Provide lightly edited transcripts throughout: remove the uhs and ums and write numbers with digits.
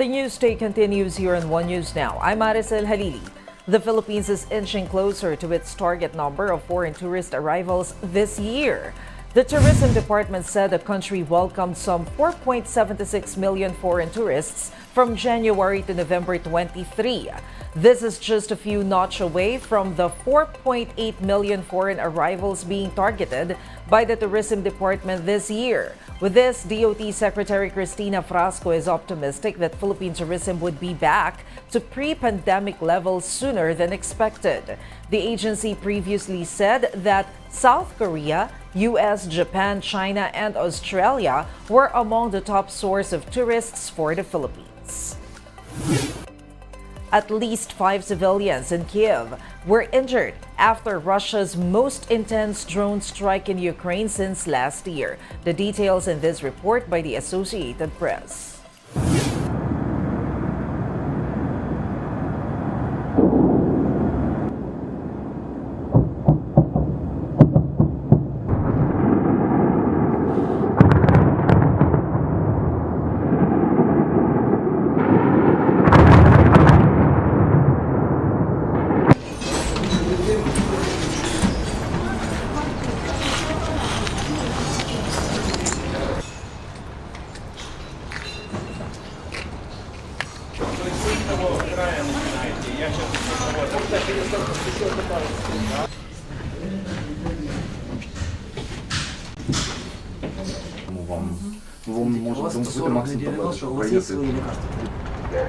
News Day continues here on One News Now. I'm Maricel Halili. The Philippines is inching closer to its target number of foreign tourist arrivals this year. The Tourism Department said the country welcomed some 4.76 million foreign tourists from January to November 23. This is just a few notch away from the 4.8 million foreign arrivals being targeted by the Tourism Department this year. With this, DOT Secretary Cristina Frasco is optimistic that Philippine tourism would be back to pre-pandemic levels sooner than expected. The agency previously said that South Korea, US, Japan, China, and Australia were among the top source of tourists for the Philippines. At least 5 civilians in Kiev were injured after Russia's most intense drone strike in Ukraine since last year. The details in this report by the Associated Press.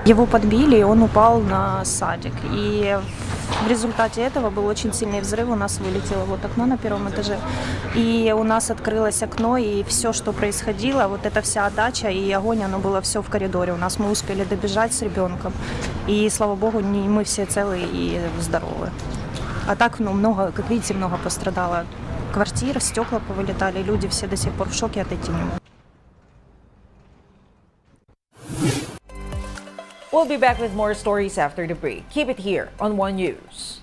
Его подбили, и он упал на садик. И в результате этого был очень сильный взрыв. У нас вылетело вот окно на первом этаже. И у нас открылось окно, и все, что происходило, вот эта вся дача и огонь, оно было все в коридоре. У нас мы успели добежать с ребенком. И, слава богу, мы все целы и здоровы. А так, много, как видите, много пострадало. Квартир, стекла повылетали, люди все до сих пор в шоке, отойти не могут. We'll be back with more stories after the break. Keep it here on One News.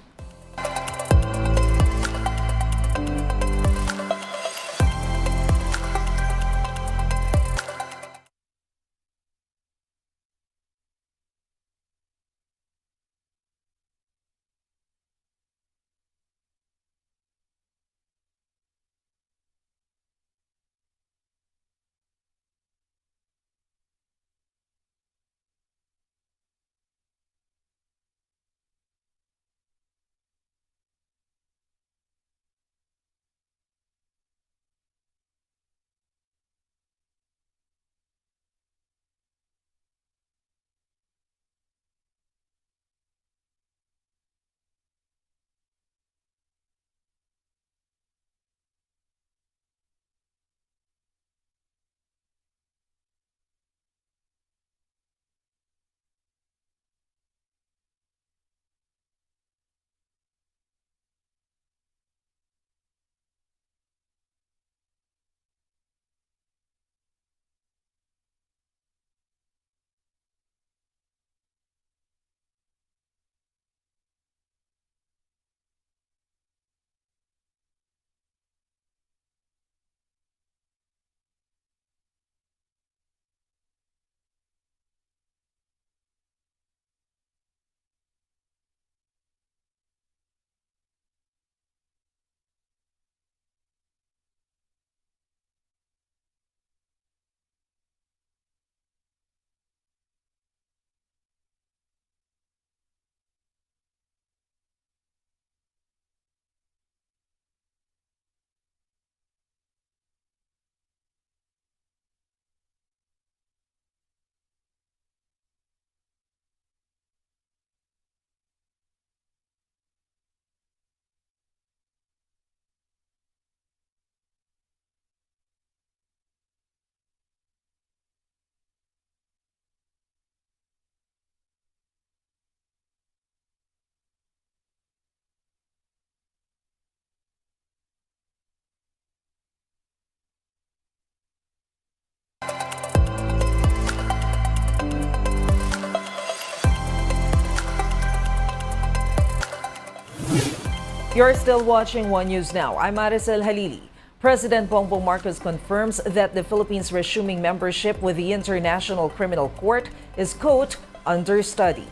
You're still watching One News Now. I'm Maricel Halili. President Bongbong Marcos confirms that the Philippines resuming membership with the International Criminal Court is, quote, under study.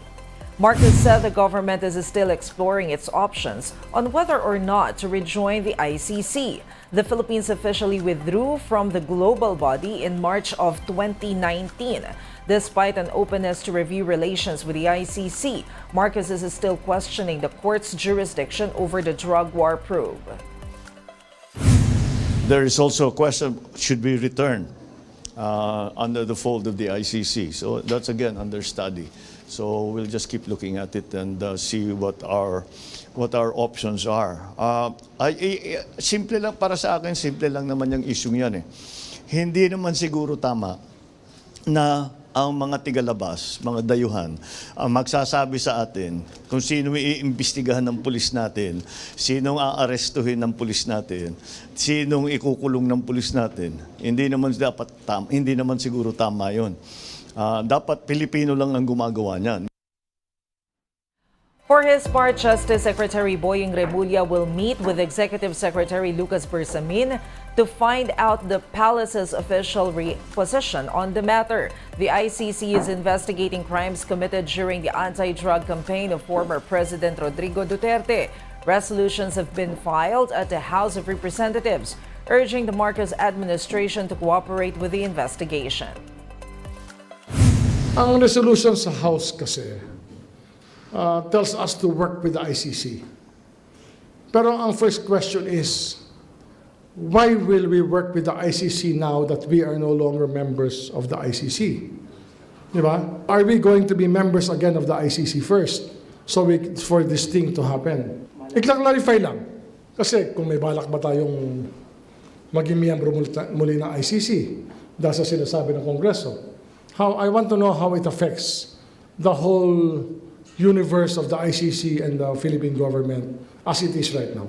Marcos said the government is still exploring its options on whether or not to rejoin the ICC. The Philippines officially withdrew from the global body in March of 2019. Despite an openness to review relations with the ICC, Marcos is still questioning the court's jurisdiction over the drug war probe. There is also a question, should we return under the fold of the ICC? So that's again under study. So we'll just keep looking at it and see what our options are. Simple lang para sa akin, simple lang naman yung issue yan eh. Hindi naman siguro tama na ang mga tigalabas, mga dayuhan, ang magsasabi sa atin kung sino iimbestigahan ng pulis natin, sinong aarestuhin ng pulis natin, sinong ikukulong ng pulis natin. Hindi naman siguro tama 'yon. Dapat Pilipino lang ang gumagawa niyan. For his part, Justice Secretary Boying Remulla will meet with Executive Secretary Lucas Bersamin to find out the palace's official position on the matter. The ICC is investigating crimes committed during the anti-drug campaign of former President Rodrigo Duterte. Resolutions have been filed at the House of Representatives, urging the Marcos administration to cooperate with the investigation. Ang resolution sa House kasi tells us to work with the ICC. Pero ang first question is, why will we work with the ICC now that we are no longer members of the ICC? Diba? Are we going to be members again of the ICC first for this thing to happen? I-clarify lang. Kasi kung may balak ba tayong maging miyembro muli ng ICC dahil sa sinasabi ng Kongreso, I want to know how it affects the whole universe of the ICC and the Philippine government as it is right now.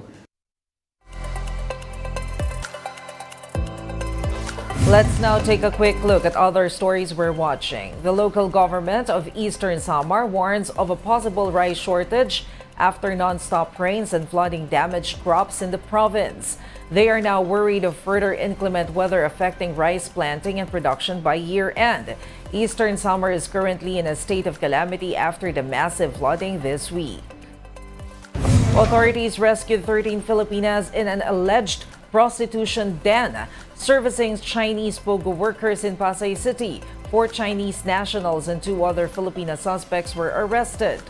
Let's now take a quick look at other stories we're watching. The local government of Eastern Samar warns of a possible rice shortage after non-stop rains and flooding damaged crops in the province. They are now worried of further inclement weather affecting rice planting and production by year-end. Eastern Samar is currently in a state of calamity after the massive flooding this week. Authorities rescued 13 Filipinas in an alleged prostitution den servicing Chinese pogo workers in Pasay City. 4 Chinese nationals and 2 other Filipino suspects were arrested.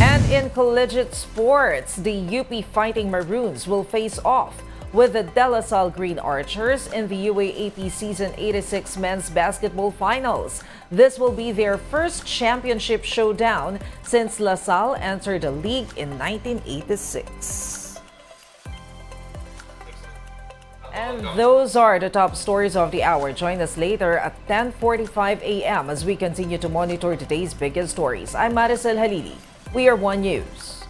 And in collegiate sports, the UP Fighting Maroons will face off with the De La Salle Green Archers in the UAAP Season 86 Men's Basketball Finals. This will be their first championship showdown since La Salle entered the league in 1986. And those are the top stories of the hour. Join us later at 10:45 a.m. as we continue to monitor today's biggest stories. I'm Maricel Halili. We are One News.